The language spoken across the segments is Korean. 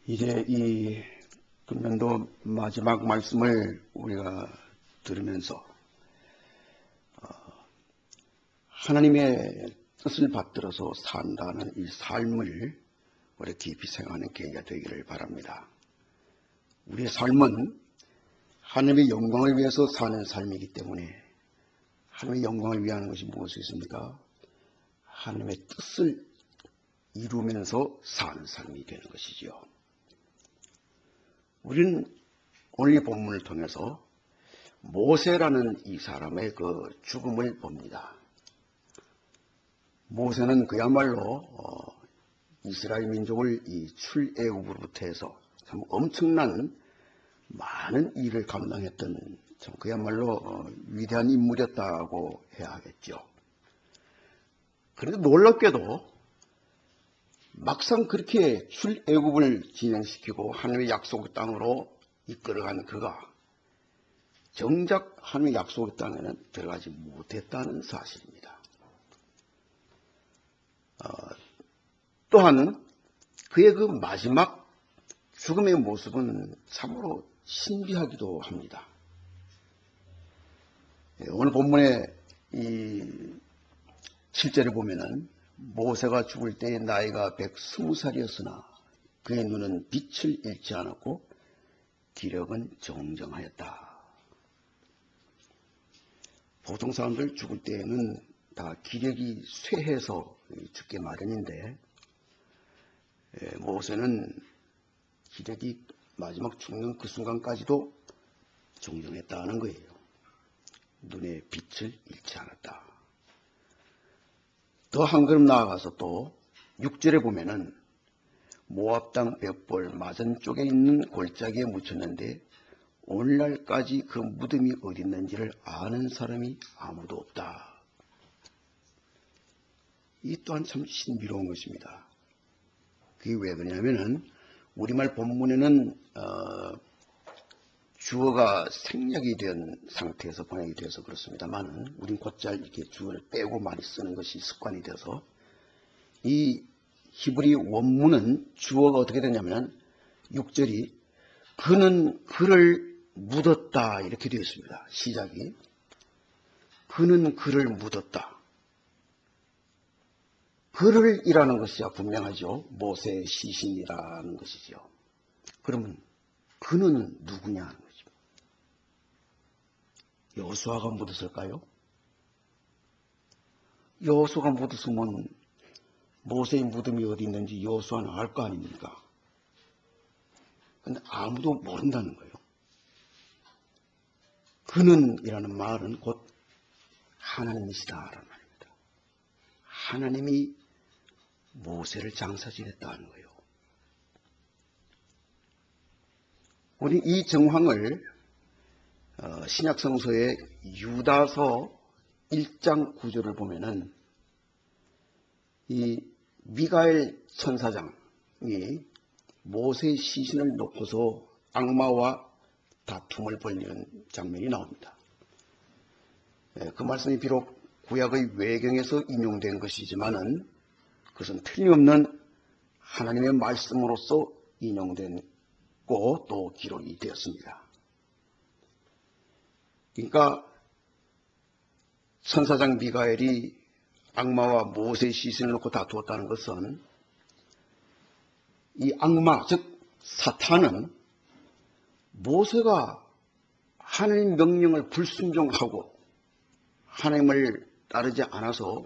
이제 이 금년도 마지막 말씀을 우리가 들으면서 하나님의 뜻을 받들어서 산다는 이 삶을 우리 깊이 생각하는 계기가 되기를 바랍니다. 우리의 삶은 하나님의 영광을 위해서 사는 삶이기 때문에 하나님의 영광을 위하는 것이 무엇이겠습니까? 하나님의 뜻을 이루면서 사는 삶이 되는 것이지요. 우리는 오늘 이 본문을 통해서 모세라는 이 사람의 그 죽음을 봅니다. 모세는 그야말로 이스라엘 민족을 이 출애굽으로부터 해서 참 엄청난 많은 일을 감당했던 참 그야말로 위대한 인물이었다고 해야 하겠죠. 그런데 놀랍게도 막상 그렇게 출애굽을 진행시키고 하나님의 약속의 땅으로 이끌어간 그가 정작 하나님의 약속의 땅에는 들어가지 못했다는 사실입니다. 또한 그의 그 마지막 죽음의 모습은 참으로 신비하기도 합니다. 오늘 본문의 이 7절을 보면은 모세가 죽을 때의 나이가 120살이었으나 그의 눈은 빛을 잃지 않았고 기력은 정정하였다. 보통 사람들 죽을 때에는 다 기력이 쇠해서 죽게 마련인데 모세는 기력이 마지막 죽는 그 순간까지도 정정했다는 거예요. 눈에 빛을 잃지 않았다. 더 한 걸음 나아가서 또 6절에 보면은 모압 땅 벽볼 맞은 쪽에 있는 골짜기에 묻혔는데 오늘날까지 그 무덤이 어디 있는지를 아는 사람이 아무도 없다. 이 또한 참 신비로운 것입니다. 그게 왜 그러냐면은 우리말 본문에는 주어가 생략이 된 상태에서 번역이 되어서 그렇습니다만 우린 곧잘 이렇게 주어를 빼고 많이 쓰는 것이 습관이 되어서 이 히브리 원문은 주어가 어떻게 되냐면 6절이 그는 그를 묻었다 이렇게 되어 있습니다. 시작이 그는 그를 묻었다. 그를 이라는 것이 분명하죠. 모세의 시신이라는 것이죠. 그러면 그는 누구냐 하는 거죠. 여호수아가 묻었을까요? 여호수아가 묻었으면 모세의 무덤이 어디 있는지 여호수아는 알 거 아닙니까? 그런데 아무도 모른다는 거예요. 그는 이라는 말은 곧 하나님이시다라는 말입니다. 하나님이 모세를 장사지냈다는 거예요. 우리 이 정황을 신약성서의 유다서 1장 9절을 보면은 이 미가엘 천사장이 모세의 시신을 놓고서 악마와 다툼을 벌이는 장면이 나옵니다. 그 말씀이 비록 구약의 외경에서 인용된 것이지만은 그것은 틀림없는 하나님의 말씀으로서 인용됐고 또 기록이 되었습니다. 그러니까 천사장 미가엘이 악마와 모세의 시신을 놓고 다투었다는 것은 이 악마 즉 사탄은 모세가 하나님 명령을 불순종하고 하나님을 따르지 않아서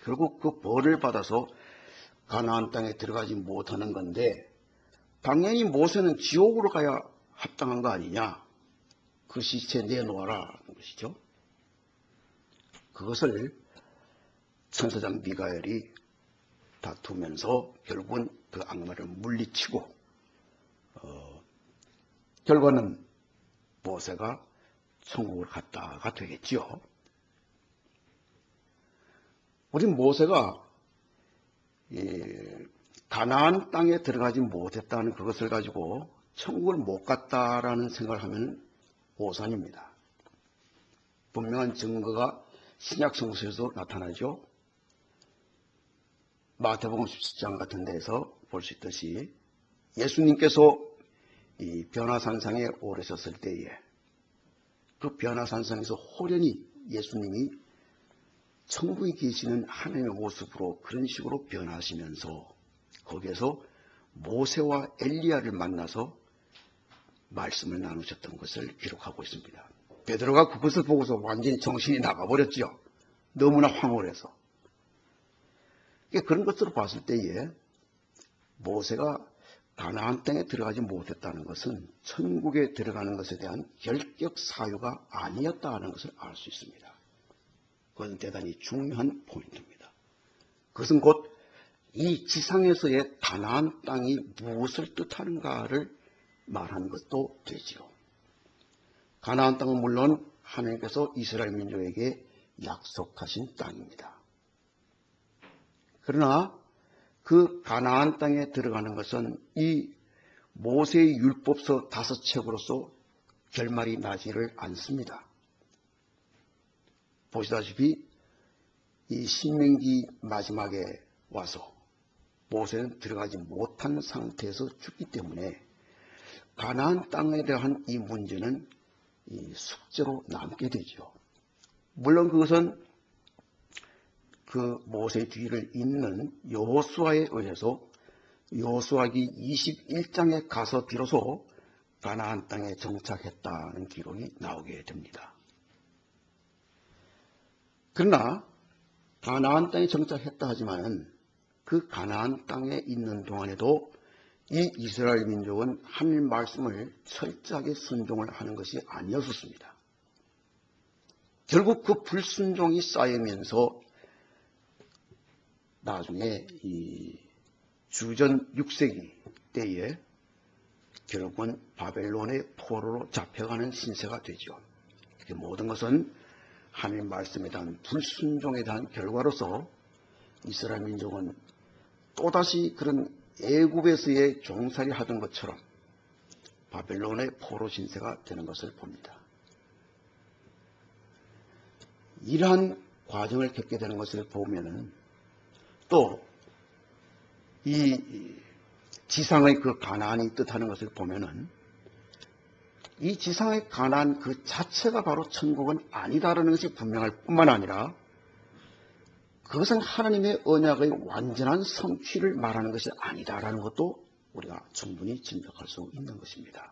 결국 그 벌을 받아서 가나안 땅에 들어가지 못하는 건데 당연히 모세는 지옥으로 가야 합당한 거 아니냐. 그 시체 내놓아라 하는 것이죠. 그것을 천사장 미가엘이 다투면서 결국은 그 악마를 물리치고 결과는 모세가 천국을 갔다가 되겠지요. 우리 모세가 가나안 땅에 들어가지 못했다는 그것을 가지고 천국을 못 갔다라는 생각을 하면 오산입니다. 분명한 증거가 신약 성서에서 나타나죠. 마태복음 17장 같은 데에서 볼 수 있듯이 예수님께서 이 변화산상에 오르셨을 때에 그 변화산상에서 호련히 예수님이 천국에 계시는 하나님의 모습으로 그런 식으로 변하시면서 거기에서 모세와 엘리야를 만나서 말씀을 나누셨던 것을 기록하고 있습니다. 베드로가 그것을 보고서 완전히 정신이 나가버렸죠. 너무나 황홀해서. 그런 것으로 봤을 때에 모세가 가나안 땅에 들어가지 못했다는 것은 천국에 들어가는 것에 대한 결격 사유가 아니었다는 것을 알 수 있습니다. 그건 대단히 중요한 포인트입니다. 그것은 곧 이 지상에서의 가나안 땅이 무엇을 뜻하는가를 말하는 것도 되지요. 가나안 땅은 물론 하나님께서 이스라엘 민족에게 약속하신 땅입니다. 그러나 그 가나안 땅에 들어가는 것은 이 모세의 율법서 5책으로서 결말이 나지를 않습니다. 보시다시피 이 신명기 마지막에 와서 모세는 들어가지 못한 상태에서 죽기 때문에 가나안 땅에 대한 이 문제는 이 숙제로 남게 되죠. 물론 그것은 그 모세 뒤를 잇는 여호수아에 의해서 여호수아기 21장에 가서 비로소 가나안 땅에 정착했다는 기록이 나오게 됩니다. 그러나 가나안 땅에 정착했다 하지만 그 가나안 땅에 있는 동안에도 이 이스라엘 민족은 하나님 말씀을 철저하게 순종을 하는 것이 아니었습니다. 결국 그 불순종이 쌓이면서 나중에 이 주전 6세기 때에 결국은 바벨론의 포로로 잡혀가는 신세가 되죠. 모든 것은 하나님 말씀에 대한 불순종에 대한 결과로서 이스라엘 민족은 또다시 그런 애굽에서의 종살이 하던 것처럼 바벨론의 포로 신세가 되는 것을 봅니다. 이러한 과정을 겪게 되는 것을 보면은 또 이 지상의 그 가나안이 뜻하는 것을 보면은 이 지상의 가나안 그 자체가 바로 천국은 아니다라는 것이 분명할 뿐만 아니라 그것은 하나님의 언약의 완전한 성취를 말하는 것이 아니다라는 것도 우리가 충분히 짐작할 수 있는 것입니다.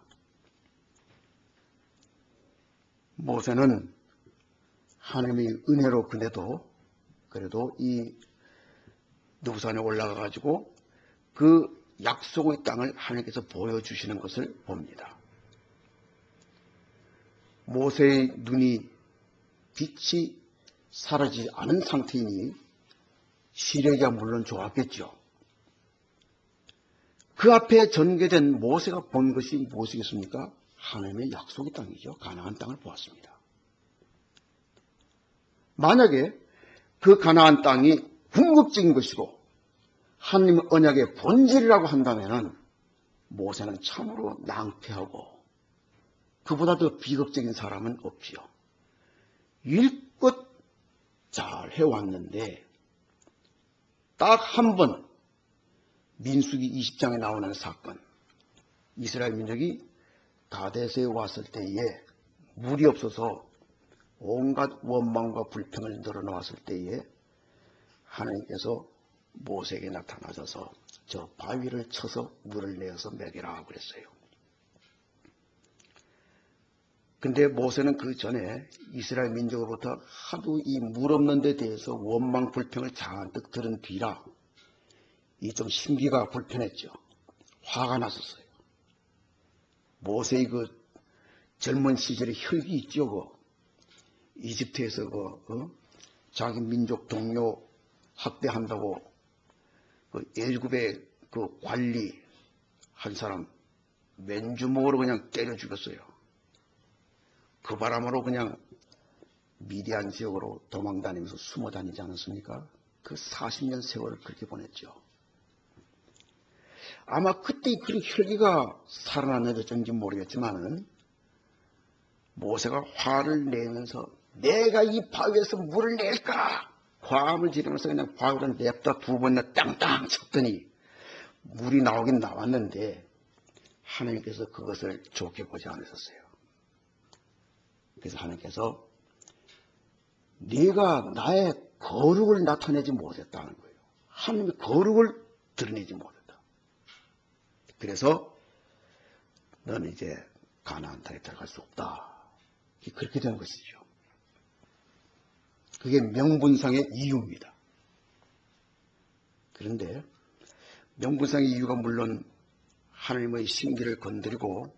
모세는 하나님의 은혜로 그래도 이 느부산에 올라가 가지고 그 약속의 땅을 하나님께서 보여주시는 것을 봅니다. 모세의 눈이 빛이 사라지지 않은 상태이니 시력이 물론 좋았겠죠. 그 앞에 전개된 모세가 본 것이 무엇이겠습니까? 하나님의 약속의 땅이죠. 가나안 땅을 보았습니다. 만약에 그 가나안 땅이 궁극적인 것이고 하나님의 언약의 본질이라고 한다면 모세는 참으로 낭패하고 그보다 더 비극적인 사람은 없지요. 일껏 잘 해왔는데 딱 한 번 민수기 20장에 나오는 사건, 이스라엘 민족이 가데스에 왔을 때에 물이 없어서 온갖 원망과 불평을 늘어놓았을 때에 하나님께서 모세에게 나타나셔서 저 바위를 쳐서 물을 내어서 먹이라 그랬어요. 근데 모세는 그 전에 이스라엘 민족으로부터 하도 이 물 없는 데 대해서 원망 불평을 잔뜩 들은 뒤라 이 좀 심기가 불편했죠. 화가 났었어요. 모세의 그 젊은 시절의 혈기 있죠. 이집트에서 자기 민족 동료 학대한다고 애굽의 그 관리 한 사람 맨주먹으로 그냥 때려 죽였어요. 그 바람으로 그냥 미디안 지역으로 도망다니면서 숨어 다니지 않았습니까? 그 40년 세월을 그렇게 보냈죠. 아마 그때 그런 혈기가 살아났는지 모르겠지만은 모세가 화를 내면서 내가 이 바위에서 물을 낼까? 화음을 지르면서 그냥 바위를 냅다 2번이나 땅땅 쳤더니 물이 나오긴 나왔는데 하나님께서 그것을 좋게 보지 않으셨어요. 그래서 하나님께서 네가 나의 거룩을 나타내지 못했다는 거예요. 하나님의 거룩을 드러내지 못했다. 그래서 너는 이제 가나안 땅에 들어갈 수 없다. 그렇게 된 것이죠. 그게 명분상의 이유입니다. 그런데 명분상의 이유가 물론 하나님의 신기를 건드리고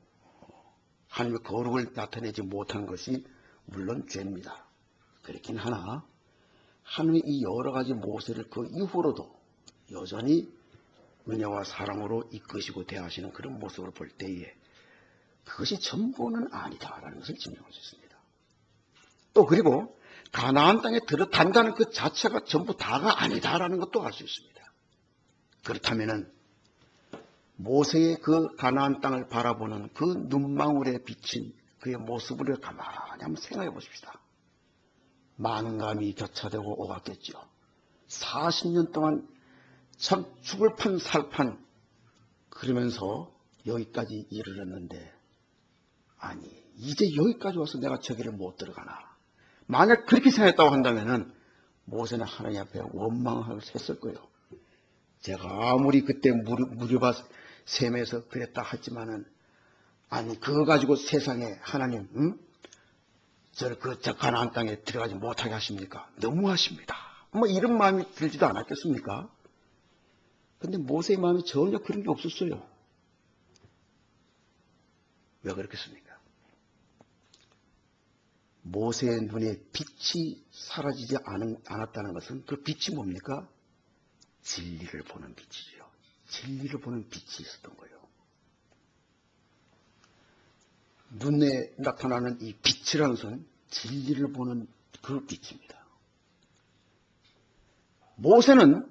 하나님의 거룩을 나타내지 못한 것이 물론 죄입니다. 그렇긴 하나 하나님의 이 여러 가지 모세를 그 이후로도 여전히 은혜와 사랑으로 이끄시고 대하시는 그런 모습을 볼 때에 그것이 전부는 아니다라는 것을 증명할 수 있습니다. 또 그리고 가나안 땅에 들어간다는 그 자체가 전부 다가 아니다라는 것도 알 수 있습니다. 그렇다면은 모세의 그 가나안 땅을 바라보는 그 눈망울에 비친 그의 모습을 가만히 한번 생각해 보십시다. 만감이 교차되고 오갔겠죠. 40년 동안 참 죽을 판 살판 그러면서 여기까지 이르렀는데 아니 이제 여기까지 와서 내가 저기를 못 들어가나. 만약 그렇게 생각했다고 한다면은 모세는 하나님 앞에 원망을 했을 거예요. 제가 아무리 그때 무리바 셈에서 그랬다 하지만은 아니 그거 가지고 세상에 하나님 저 가나안 땅에 들어가지 못하게 하십니까? 너무하십니다. 뭐 이런 마음이 들지도 않았겠습니까? 근데 모세의 마음이 전혀 그런 게 없었어요. 왜 그렇겠습니까? 모세의 눈에 빛이 사라지지 않았다는 것은 그 빛이 뭡니까? 진리를 보는 빛이죠. 진리를 보는 빛이 있었던 거예요. 눈에 나타나는 이 빛이라는 것은 진리를 보는 그 빛입니다. 모세는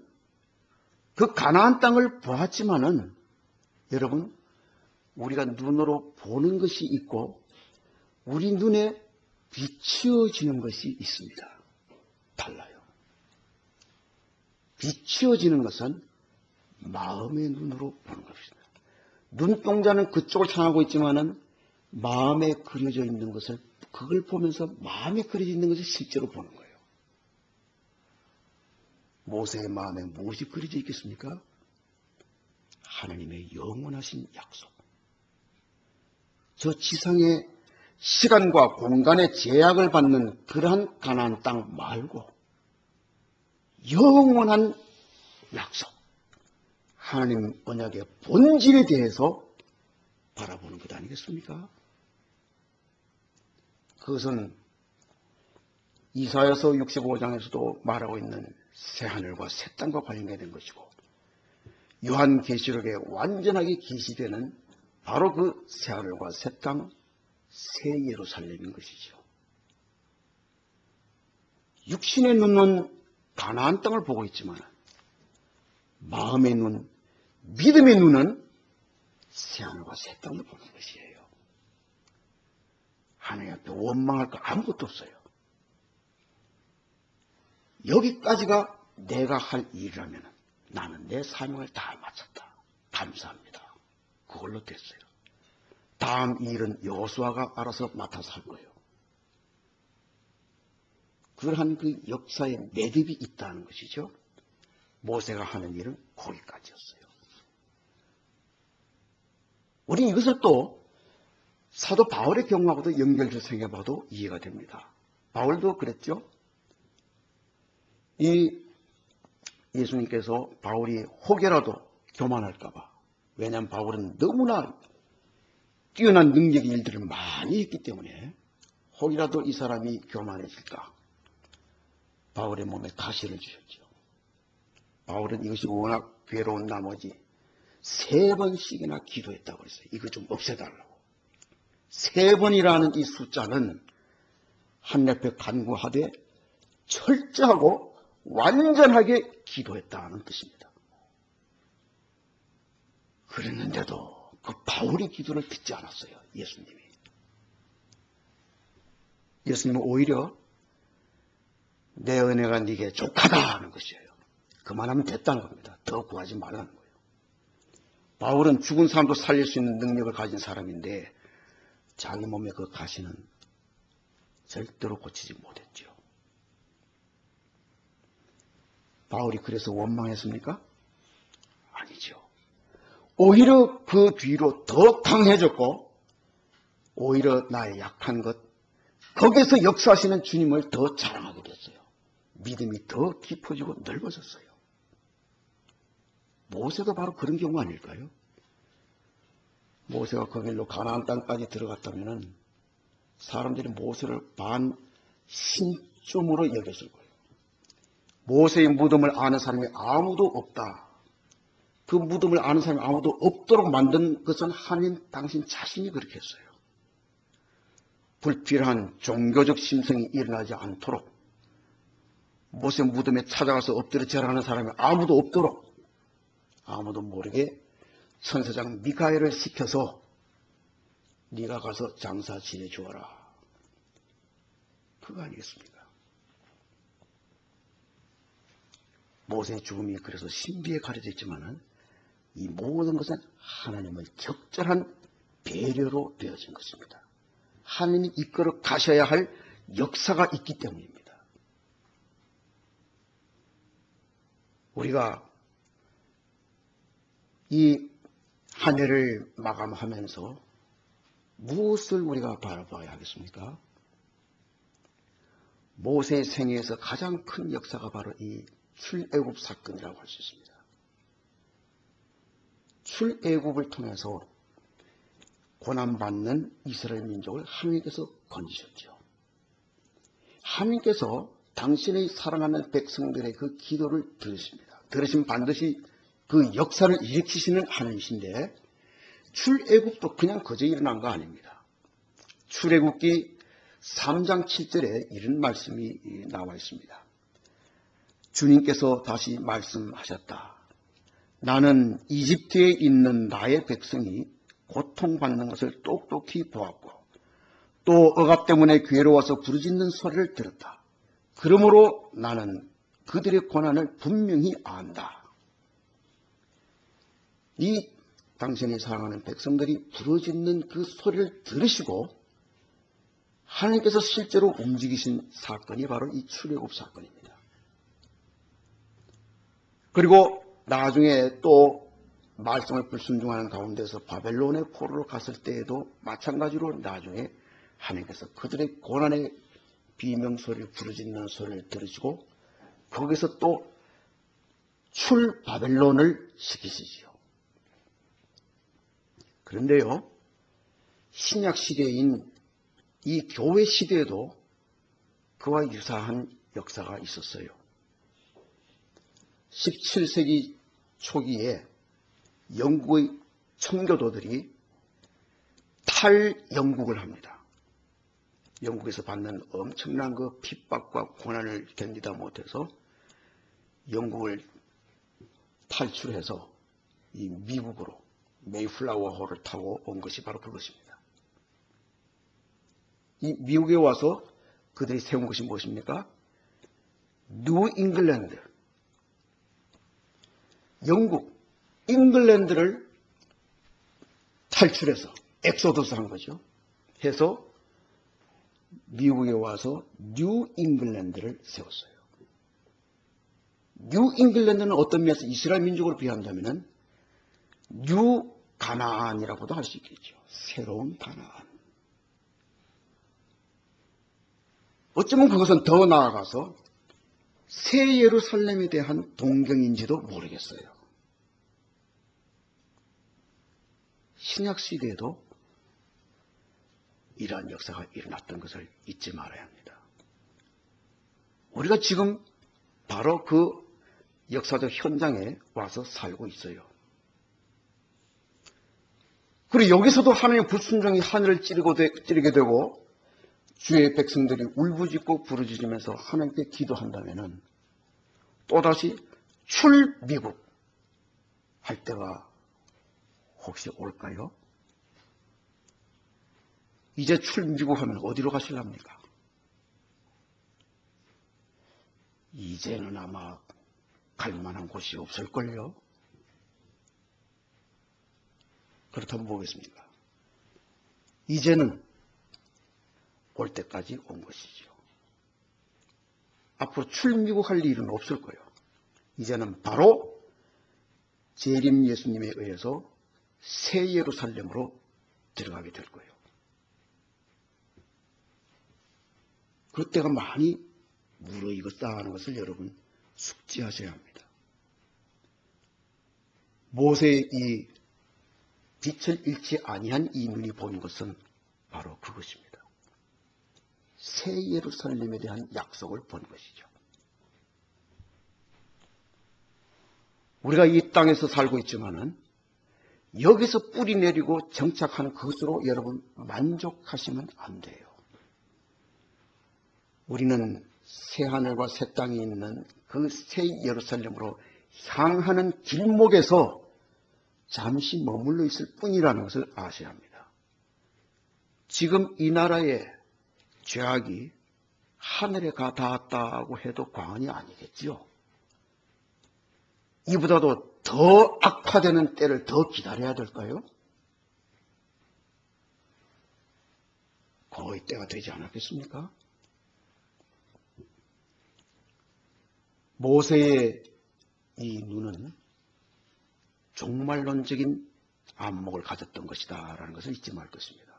그 가나안 땅을 보았지만은 여러분 우리가 눈으로 보는 것이 있고 우리 눈에 비추어지는 것이 있습니다. 달라요. 비추어지는 것은 마음의 눈으로 보는 것입니다. 눈동자는 그쪽을 향하고 있지만은 마음에 그려져 있는 것을 그걸 보면서 마음에 그려져 있는 것을 실제로 보는 거예요. 모세의 마음에 무엇이 그려져 있겠습니까? 하나님의 영원하신 약속. 저 지상의 시간과 공간의 제약을 받는 그러한 가나안 땅 말고 영원한 약속, 하나님 언약의 본질에 대해서 바라보는 것 아니겠습니까? 그것은 이사야서 65장에서도 말하고 있는 새하늘과 새 땅과 관련된 것이고 요한계시록에 완전하게 계시되는 바로 그 새하늘과 새 땅, 새 예루살렘인 것이죠. 육신의 눈은 가나안 땅을 보고 있지만 마음의 눈, 믿음의 눈은 새하늘과 새 땅을 보는 것이에요. 하나님 앞에 원망할 거 아무것도 없어요. 여기까지가 내가 할 일이라면 나는 내 사명을 다 마쳤다. 감사합니다. 그걸로 됐어요. 다음 일은 여호수아가 알아서 맡아서 할 거예요. 그러한 그 역사의 매듭이 있다는 것이죠. 모세가 하는 일은 거기까지였어요. 우리 이것을 또 사도 바울의 경우하고도 연결해서 생각해봐도 이해가 됩니다. 바울도 그랬죠. 이 예수님께서 바울이 혹여라도 교만할까봐, 왜냐하면 바울은 너무나 뛰어난 능력의 일들을 많이 했기 때문에 혹이라도 이 사람이 교만해질까 바울의 몸에 가시를 주셨죠. 바울은 이것이 워낙 괴로운 나머지 3번씩이나 기도했다고 그랬어요. 이거 좀 없애달라고. 3번이라는 이 숫자는 하나님 앞에 간구하되 철저하고 완전하게 기도했다는 뜻입니다. 그랬는데도 그 바울의 기도를 듣지 않았어요. 예수님이. 예수님은 오히려 내 은혜가 네게 족하다 하는 것이에요. 그만하면 됐다는 겁니다. 더 구하지 말라는 거예요. 바울은 죽은 사람도 살릴 수 있는 능력을 가진 사람인데 자기 몸의 그 가시는 절대로 고치지 못했죠. 바울이 그래서 원망했습니까? 아니죠. 오히려 그 뒤로 더 강해졌고 오히려 나의 약한 것, 거기에서 역사하시는 주님을 더 자랑하게 됐어요. 믿음이 더 깊어지고 넓어졌어요. 모세도 바로 그런 경우 아닐까요? 모세가 그 길로 가나안 땅까지 들어갔다면 사람들이 모세를 반신쯤으로 여겼을 거예요. 모세의 무덤을 아는 사람이 아무도 없다. 그 무덤을 아는 사람이 아무도 없도록 만든 것은 하나님 당신 자신이 그렇게 했어요. 불필요한 종교적 심성이 일어나지 않도록 모세 무덤에 찾아가서 엎드려 절하는 사람이 아무도 없도록 아무도 모르게 천사장 미가엘을 시켜서 네가 가서 장사 지내주어라. 그거 아니겠습니까? 모세의 죽음이 그래서 신비에 가려져 있지만은 이 모든 것은 하나님의 적절한 배려로 되어진 것입니다. 하나님이 이끌어 가셔야 할 역사가 있기 때문입니다. 우리가 이 한 해를 마감하면서 무엇을 우리가 바라봐야 하겠습니까? 모세의 생애에서 가장 큰 역사가 바로 이 출애굽 사건이라고 할 수 있습니다. 출애굽을 통해서 고난받는 이스라엘 민족을 하나님께서 건지셨죠. 하나님께서 당신의 사랑하는 백성들의 그 기도를 들으십니다. 들으시면 반드시 그 역사를 일으키시는 하나님이신데 출애굽도 그냥 그저 일어난 거 아닙니다. 출애굽기 3장 7절에 이런 말씀이 나와 있습니다. 주님께서 다시 말씀하셨다. 나는 이집트에 있는 나의 백성이 고통받는 것을 똑똑히 보았고 또 억압 때문에 괴로워서 부르짖는 소리를 들었다. 그러므로 나는 그들의 고난을 분명히 안다. 이 당신이 사랑하는 백성들이 부르짖는 그 소리를 들으시고 하나님께서 실제로 움직이신 사건이 바로 이 출애굽 사건입니다. 그리고 나중에 또 말씀을 불순종하는 가운데서 바벨론의 포로로 갔을 때에도 마찬가지로 나중에 하나님께서 그들의 고난의 비명소리를 부르짖는 소리를 들으시고 거기서 또 출 바벨론을 시키시지요. 그런데요, 신약 시대인 이 교회 시대에도 그와 유사한 역사가 있었어요. 17세기 초기에 영국의 청교도들이 탈영국을 합니다. 영국에서 받는 엄청난 그 핍박과 고난을 견디다 못해서 영국을 탈출해서 이 미국으로 메이플라워호를 타고 온 것이 바로 그것입니다. 이 미국에 와서 그들이 세운 것이 무엇입니까? 뉴 잉글랜드, 영국, 잉글랜드를 탈출해서 엑소더스 한 거죠. 해서 미국에 와서 뉴 잉글랜드를 세웠어요. 뉴 잉글랜드는 어떤 면에서 이스라엘 민족으로 비한다면 뉴 가나안이라고도 할 수 있겠죠. 새로운 가나안. 어쩌면 그것은 더 나아가서 새 예루살렘에 대한 동경인지도 모르겠어요. 신약 시대에도 이러한 역사가 일어났던 것을 잊지 말아야 합니다. 우리가 지금 바로 그 역사적 현장에 와서 살고 있어요. 그리고 여기서도 하나님의 불순종이 하늘을 찌르게 되고 주의 백성들이 울부짖고 부르짖으면서 하나님께 기도한다면 또다시 출미국 할 때가 혹시 올까요? 이제 출미국 하면 어디로 가실랍니까? 이제는 아마 갈 만한 곳이 없을걸요? 그렇다면 뭐겠습니까? 이제는 올 때까지 온 것이죠. 앞으로 출미국할 일은 없을 거예요. 이제는 바로 재림 예수님에 의해서 새 예루살렘으로 들어가게 될 거예요. 그때가 많이 무르익었다 하는 것을 여러분 숙지하셔야 합니다. 모세의 이 빛을 잃지 아니한 이 눈이 본 것은 바로 그것입니다. 새 예루살렘에 대한 약속을 본 것이죠. 우리가 이 땅에서 살고 있지만은 여기서 뿌리 내리고 정착하는 그것으로 여러분 만족하시면 안 돼요. 우리는 새 하늘과 새 땅이 있는 그 새 예루살렘으로 향하는 길목에서 잠시 머물러 있을 뿐이라는 것을 아셔야 합니다. 지금 이 나라의 죄악이 하늘에 가 닿았다고 해도 과언이 아니겠지요. 이보다도 더 악화되는 때를 더 기다려야 될까요? 거의 때가 되지 않았겠습니까? 모세의 이 눈은 종말론적인 안목을 가졌던 것이다 라는 것을 잊지 말 것입니다.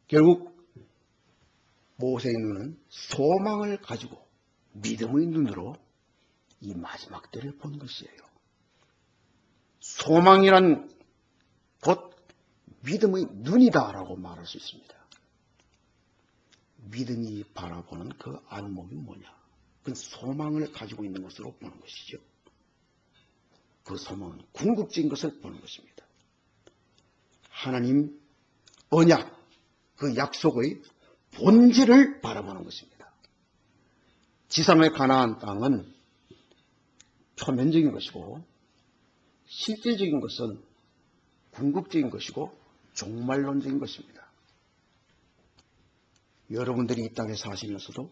결국 모세의 눈은 소망을 가지고 믿음의 눈으로 이 마지막 때를 본 것이에요. 소망이란 곧 믿음의 눈이다라고 말할 수 있습니다. 믿음이 바라보는 그 안목이 뭐냐? 그 소망을 가지고 있는 것으로 보는 것이죠. 그 소망은 궁극적인 것을 보는 것입니다. 하나님 언약, 그 약속의 본질을 바라보는 것입니다. 지상의 가나안 땅은 표면적인 것이고 실제적인 것은 궁극적인 것이고 종말론적인 것입니다. 여러분들이 이 땅에 사시면서도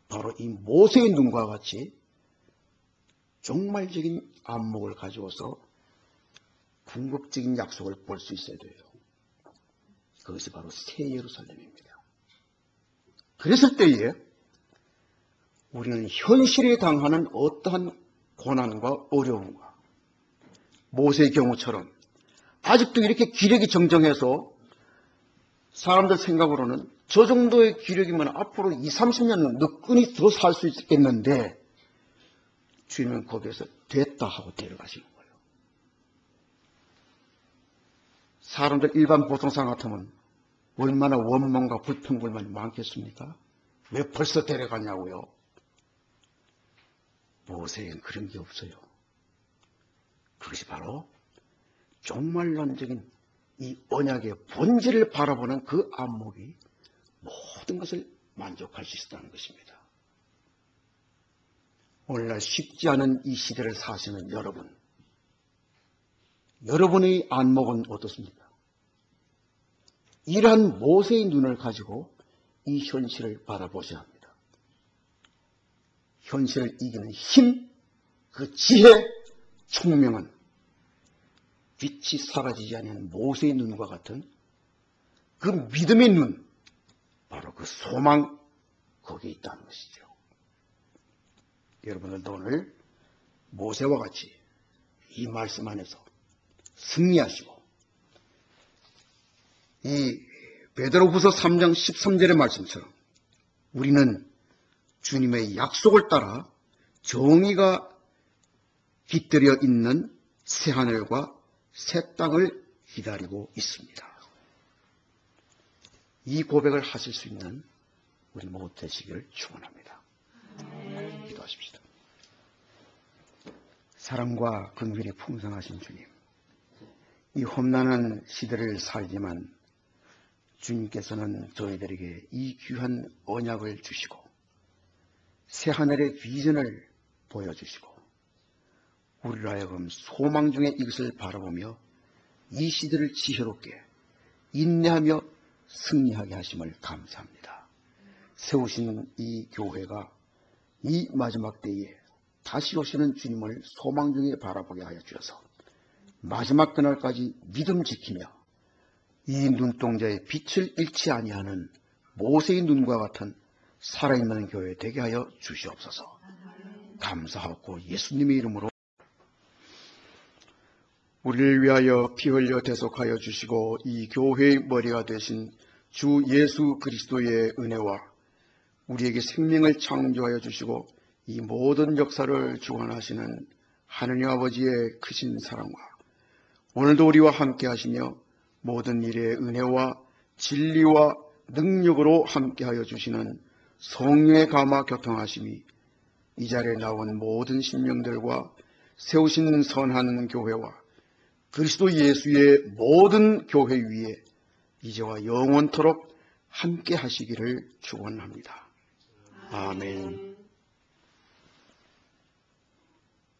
바로 이 모세의 눈과 같이 종말적인 안목을 가지고서 궁극적인 약속을 볼 수 있어야 돼요. 그것이 바로 새 예루살렘입니다. 그랬을 때에 우리는 현실에 당하는 어떠한 고난과 어려움과 모세의 경우처럼 아직도 이렇게 기력이 정정해서 사람들 생각으로는 저 정도의 기력이면 앞으로 20, 30년은 너끈히 더 살 수 있겠는데 주님은 거기에서 됐다 하고 데려가시는 거예요. 사람들 일반 보통상 같으면 얼마나 원망과 불평불만이 많겠습니까? 왜 벌써 데려가냐고요. 모세에는 그런 게 없어요. 그것이 바로 종말론적인 이 언약의 본질을 바라보는 그 안목이 모든 것을 만족할 수 있다는 것입니다. 오늘날 쉽지 않은 이 시대를 사시는 여러분, 여러분의 안목은 어떻습니까? 이러한 모세의 눈을 가지고 이 현실을 바라보셔야 합니다. 현실을 이기는 힘, 그 지혜, 총명은 빛이 사라지지 않는 모세의 눈과 같은 그 믿음의 눈, 바로 그 소망, 거기에 있다는 것이죠. 여러분들도 오늘 모세와 같이 이 말씀 안에서 승리하시고 이 베드로후서 3장 13절의 말씀처럼 우리는 주님의 약속을 따라 정의가 깃들여 있는 새하늘과 새 땅을 기다리고 있습니다. 이 고백을 하실 수 있는 우리 모두 되시기를 축원합니다. 기도하십시다. 사랑과 긍휼이 풍성하신 주님, 이 험난한 시대를 살지만 주님께서는 저희들에게 이 귀한 언약을 주시고 새하늘의 비전을 보여주시고 우리로 하여금 소망 중에 이것을 바라보며 이 시대를 지혜롭게 인내하며 승리하게 하심을 감사합니다. 세우신 이 교회가 이 마지막 때에 다시 오시는 주님을 소망 중에 바라보게 하여 주셔서 마지막 그날까지 믿음 지키며 이 눈동자의 빛을 잃지 아니하는 모세의 눈과 같은 살아있는 교회 되게 하여 주시옵소서. 감사하고 예수님의 이름으로 우리를 위하여 피 흘려 대속하여 주시고 이 교회의 머리가 되신 주 예수 그리스도의 은혜와 우리에게 생명을 창조하여 주시고 이 모든 역사를 주관하시는 하느님 아버지의 크신 사랑과 오늘도 우리와 함께 하시며 모든 일에 은혜와 진리와 능력으로 함께하여 주시는 성령의 감화 교통하심이 이 자리에 나온 모든 신령들과 세우신 선한 교회와 그리스도 예수의 모든 교회 위에 이제와 영원토록 함께 하시기를 축원합니다. 아멘.